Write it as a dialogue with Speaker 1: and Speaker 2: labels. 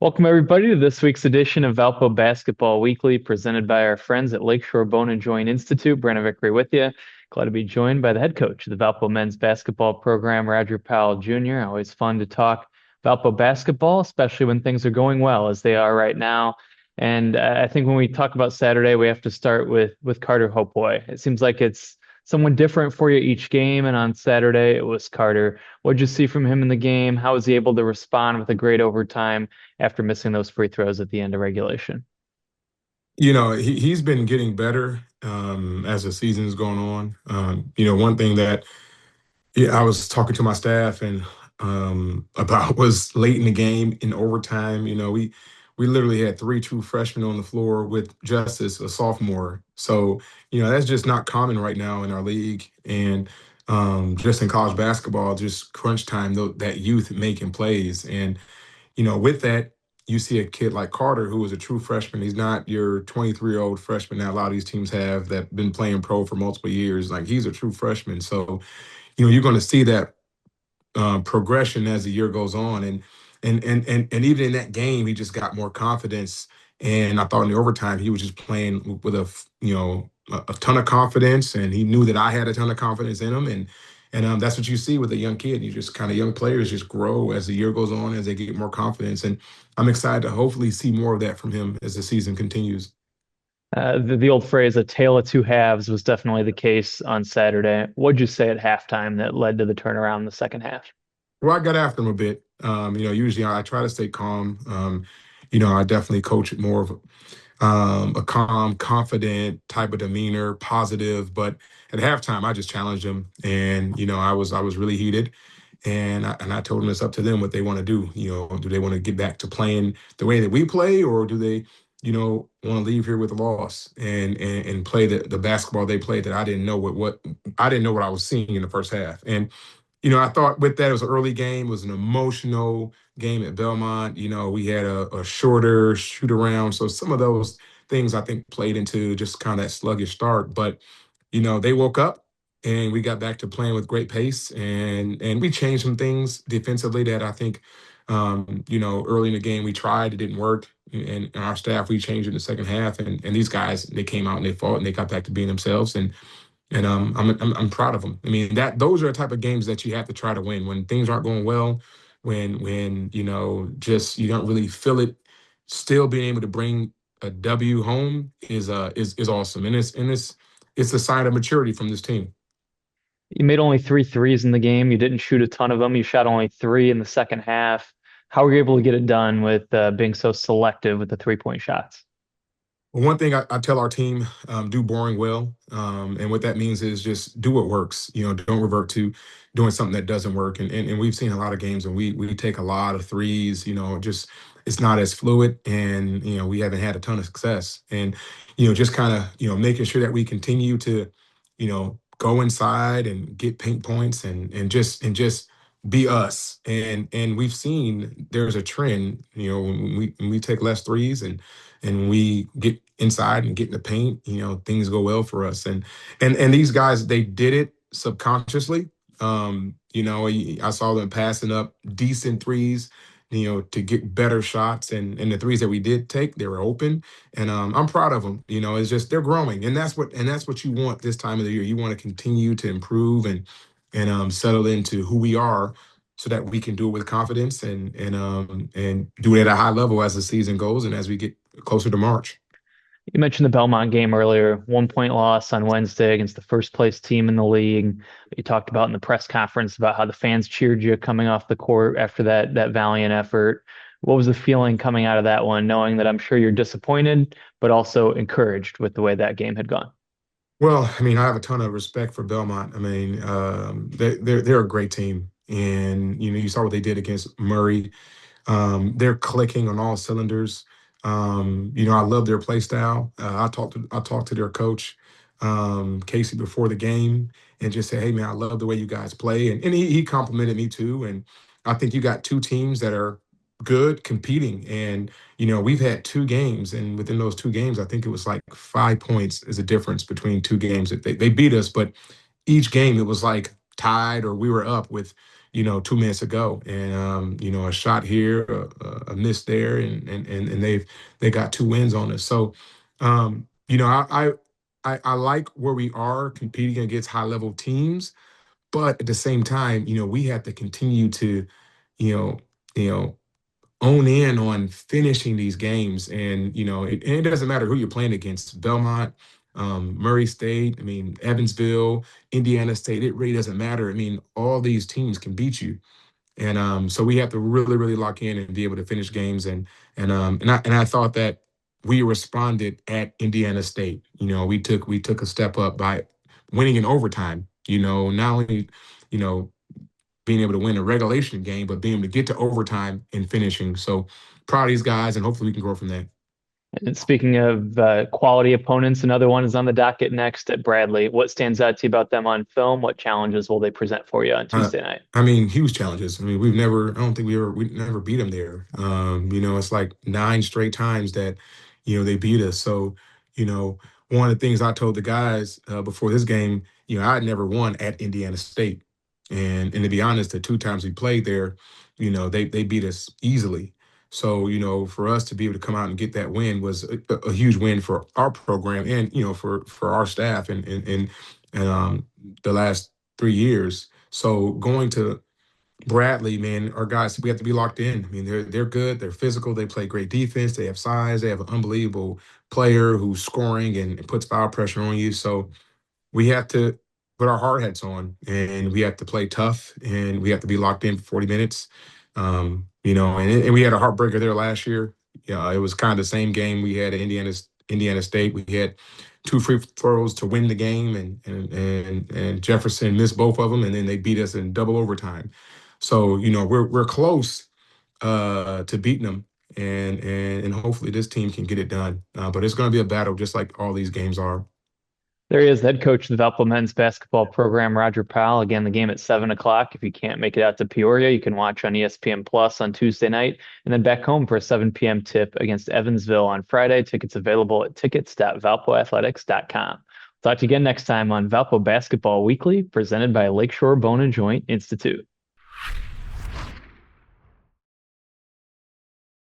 Speaker 1: Welcome, everybody, to this week's edition of Valpo Basketball Weekly, presented by our friends at Lakeshore Bone and Joint Institute. Brandon Vickery with you. Glad to be joined by the head coach of the Valpo men's basketball program, Roger Powell Jr. Always fun to talk Valpo basketball, especially when things are going well, as they are right now. And I think when we talk about Saturday, we have to start with Carter Hopeway. It seems like it's someone different for you each game, and on Saturday it was Carter. What'd you see from him in the game? How was he able to respond with a great overtime after missing those free throws at the end of regulation?
Speaker 2: He's been getting better as the season's going on. One thing that I was talking to my staff and about was late in the game in overtime. We literally had three true freshmen on the floor with Justice, a sophomore. So that's just not common right now in our league, and just in college basketball, just crunch time, that youth making plays. And with that, you see a kid like Carter, who is a true freshman. He's not your 23-year-old freshman that a lot of these teams have that been playing pro for multiple years. Like, he's a true freshman. So, you're going to see that progression as the year goes on, and even in that game, he just got more confidence. And I thought in the overtime, he was just playing with a ton of confidence, and he knew that I had a ton of confidence in him, and that's what you see with a young kid. You just kind of young players just grow as the year goes on, as they get more confidence, and I'm excited to hopefully see more of that from him as the season continues.
Speaker 1: The old phrase, a tale of two halves, was definitely the case on Saturday. What'd you say at halftime that led to the turnaround in the second half?
Speaker 2: Well, I got after him a bit. Usually I try to stay calm. I definitely coach it more of a calm, confident type of demeanor, positive. But at halftime, I just challenged him, and I was really heated, and I told him it's up to them what they want to do. Do they want to get back to playing the way that we play, or do they, want to leave here with a loss and play the basketball they played that I didn't know what I didn't know what I was seeing in the first half. And I thought with that, it was an early game. It was an emotional game at Belmont. We had a shorter shoot around. So some of those things I think played into just kind of that sluggish start. But, they woke up and we got back to playing with great pace. And we changed some things defensively that I think, early in the game we tried, it didn't work. And our staff, we changed in the second half. And these guys, they came out and they fought and they got back to being themselves. And I'm proud of them. I mean, that those are the type of games that you have to try to win when things aren't going well, when just you don't really feel it. Still being able to bring a W home is awesome, and it's a sign of maturity from this team.
Speaker 1: You made only three threes in the game. You didn't shoot a ton of them. You shot only three in the second half. How were you able to get it done with being so selective with the 3-point shots?
Speaker 2: Well, one thing I tell our team, do boring well. And what that means is just do what works. Don't revert to doing something that doesn't work. And we've seen a lot of games and we take a lot of threes, just it's not as fluid, and we haven't had a ton of success. And just kind of making sure that we continue to go inside and get paint points, and just be us. And we've seen there's a trend, when we take less threes, and we get inside and get in the paint, things go well for us. And these guys, they did it subconsciously. I saw them passing up decent threes, to get better shots, and the threes that we did take, they were open, and I'm proud of them. It's just they're growing, and that's what you want this time of the year. You want to continue to improve and settle into who we are, so that we can do it with confidence and do it at a high level as the season goes and as we get closer to March.
Speaker 1: You mentioned the Belmont game earlier, 1-point loss on Wednesday against the first place team in the league. You talked about in the press conference about how the fans cheered you coming off the court after that valiant effort. What was the feeling coming out of that one, knowing that I'm sure you're disappointed, but also encouraged with the way that game had gone?
Speaker 2: Well, I mean, I have a ton of respect for Belmont. I mean, they're a great team, and you saw what they did against Murray. They're clicking on all cylinders. I love their play style. I talked to their coach, Casey, before the game, and just say, "Hey, man, I love the way you guys play," and he complimented me too. And I think you got two teams that are good competing, and we've had two games, and within those two games, I think it was like 5 points is a difference between two games. That they beat us, but each game it was like tied or we were up with, 2 minutes ago, and a shot here, a miss there, and they got 2 wins on us. So, I like where we are competing against high level teams, but at the same time, we have to continue to, you know, you know, own in on finishing these games. And it doesn't matter who you're playing against, Belmont, Murray State, I mean, Evansville, Indiana State, it really doesn't matter. I mean, all these teams can beat you. And so we have to really, really lock in and be able to finish games. And I thought that we responded at Indiana State. We took a step up by winning in overtime. Not only, you know, being able to win a regulation game, but being able to get to overtime and finishing. So proud of these guys, and hopefully we can grow from that.
Speaker 1: And speaking of quality opponents, another one is on the docket next at Bradley. What stands out to you about them on film? What challenges will they present for you on
Speaker 2: Uh,
Speaker 1: Tuesday night?
Speaker 2: I mean, huge challenges. I mean, I don't think we never beat them there. It's like 9 straight times that, they beat us. So, you know, one of the things I told the guys before this game, I'd never won at Indiana State. And to be honest, the 2 times we played there, they beat us easily. So, for us to be able to come out and get that win was a huge win for our program and, for our staff and the last 3 years. So going to Bradley, man, our guys, we have to be locked in. I mean, they're good, they're physical, they play great defense, they have size, they have an unbelievable player who's scoring and puts foul pressure on you. So we have to put our hard hats on and we have to play tough and we have to be locked in for 40 minutes. And we had a heartbreaker there last year. Yeah, it was kind of the same game we had at Indiana State. We had 2 free throws to win the game, and Jefferson missed both of them, and then they beat us in double overtime. So we're close to beating them, and hopefully this team can get it done. But it's going to be a battle, just like all these games are.
Speaker 1: There he is, head coach of the Valpo men's basketball program, Roger Powell. Again, the game at 7 o'clock. If you can't make it out to Peoria, you can watch on ESPN Plus on Tuesday night, and then back home for a 7 p.m. tip against Evansville on Friday. Tickets available at tickets.valpoathletics.com. Talk to you again next time on Valpo Basketball Weekly, presented by Lakeshore Bone and Joint Institute.